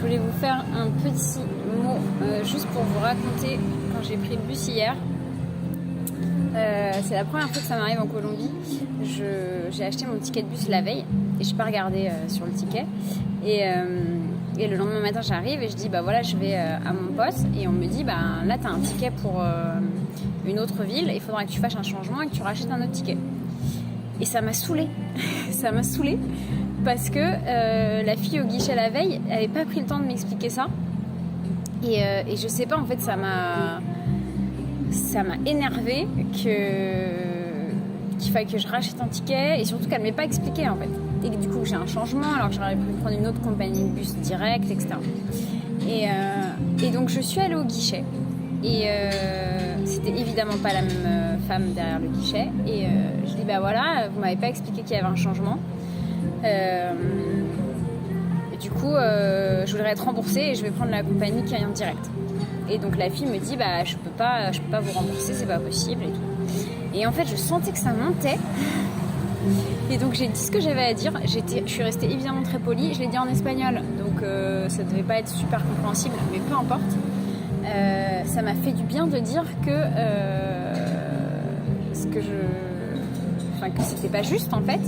Je voulais vous faire un petit mot juste pour vous raconter quand j'ai pris le bus hier. C'est la première fois que ça m'arrive en Colombie. J'ai acheté mon ticket de bus la veille et je n'ai pas regardé sur le ticket. Et le lendemain matin, j'arrive et je dis bah voilà, je vais à mon poste et on me dit bah là, tu as un ticket pour une autre ville, il faudra que tu fasses un changement et que tu rachètes un autre ticket. Et ça m'a saoulée. Ça m'a saoulée parce que la fille au guichet la veille, elle n'avait pas pris le temps de m'expliquer ça. Et je sais pas, en fait, ça m'a énervée qu'il fallait que je rachète un ticket et surtout qu'elle ne m'ait pas expliqué en fait. Et que du coup j'ai un changement alors que j'aurais pu prendre une autre compagnie de bus direct, etc. Et donc je suis allée au guichet et c'était évidemment pas la même femme derrière le guichet et je dis bah voilà, vous m'avez pas expliqué qu'il y avait un changement. Et du coup je voudrais être remboursée et je vais prendre la compagnie qui est en direct. Et donc la fille me dit bah je peux pas vous rembourser, c'est pas possible et tout. Et en fait je sentais que ça montait. Et donc j'ai dit ce que j'avais à dire. Je suis restée évidemment très polie. Je l'ai dit en espagnol, donc ça devait pas être super compréhensible, mais peu importe. Ça m'a fait du bien de dire que que c'était pas juste en fait.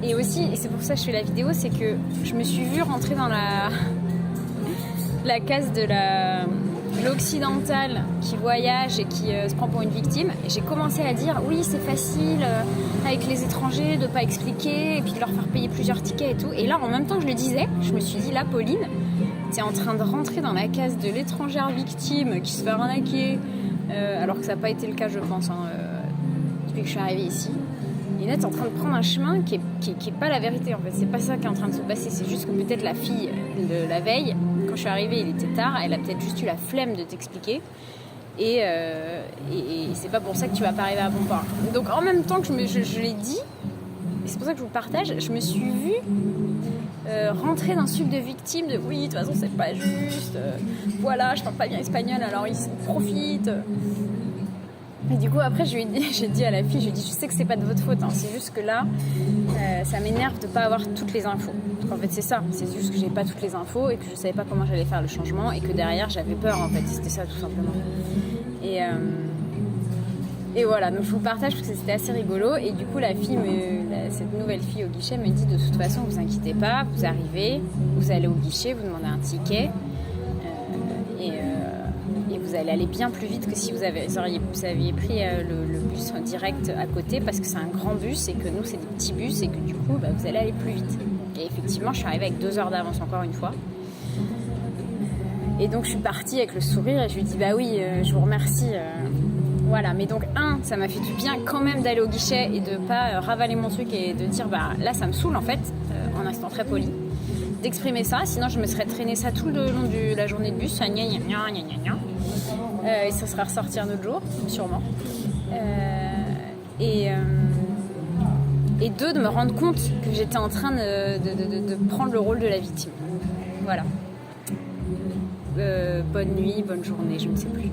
Et aussi, et c'est pour ça que je fais la vidéo, c'est que je me suis vue rentrer dans la case de l'occidentale qui voyage et qui se prend pour une victime. Et j'ai commencé à dire oui, c'est facile avec les étrangers de pas expliquer et puis de leur faire payer plusieurs tickets et tout. Et là, en même temps que je le disais, je me suis dit là, Pauline, t'es en train de rentrer dans la case de l'étrangère victime qui se fait arnaquer, alors que ça n'a pas été le cas, je pense, depuis que je suis arrivée ici. Et là, t'es en train de prendre un chemin qui est pas la vérité en fait. C'est pas ça qui est en train de se passer. C'est juste que peut-être la fille de la veille, quand je suis arrivée, il était tard, elle a peut-être juste eu la flemme de t'expliquer. Et c'est pas pour ça que tu vas pas arriver à bon port. Donc en même temps que je l'ai dit, et c'est pour ça que je vous le partage, je me suis vue rentrer dans ce truc de victime, de oui, de toute façon c'est pas juste, voilà, je parle pas bien espagnol, alors ils profitent. Et du coup après j'ai dit à la fille, je sais que c'est pas de votre faute, hein, c'est juste que là ça m'énerve de pas avoir toutes les infos. Donc en fait c'est ça, c'est juste que j'ai pas toutes les infos et que je savais pas comment j'allais faire le changement et que derrière j'avais peur en fait, c'était ça tout simplement. Et voilà, donc je vous partage parce que c'était assez rigolo. Et du coup cette nouvelle fille au guichet me dit de toute façon vous inquiétez pas, vous arrivez, vous allez au guichet, vous demandez un ticket et vous allez aller bien plus vite que si vous aviez pris le bus direct à côté, parce que c'est un grand bus et que nous c'est des petits bus et que du coup vous allez aller plus vite. Et effectivement je suis arrivée avec 2 heures d'avance encore une fois. Et donc je suis partie avec le sourire et je lui dis bah oui, je vous remercie. Voilà, mais donc ça m'a fait du bien quand même d'aller au guichet et de pas ravaler mon truc et de dire bah là ça me saoule en fait, en restant très poli, d'exprimer ça, sinon je me serais traîné ça tout le long de la journée de bus, et ça serait ressorti un autre jour, sûrement. Et de me rendre compte que j'étais en train de prendre le rôle de la victime. Voilà. Bonne nuit, bonne journée, je ne sais plus.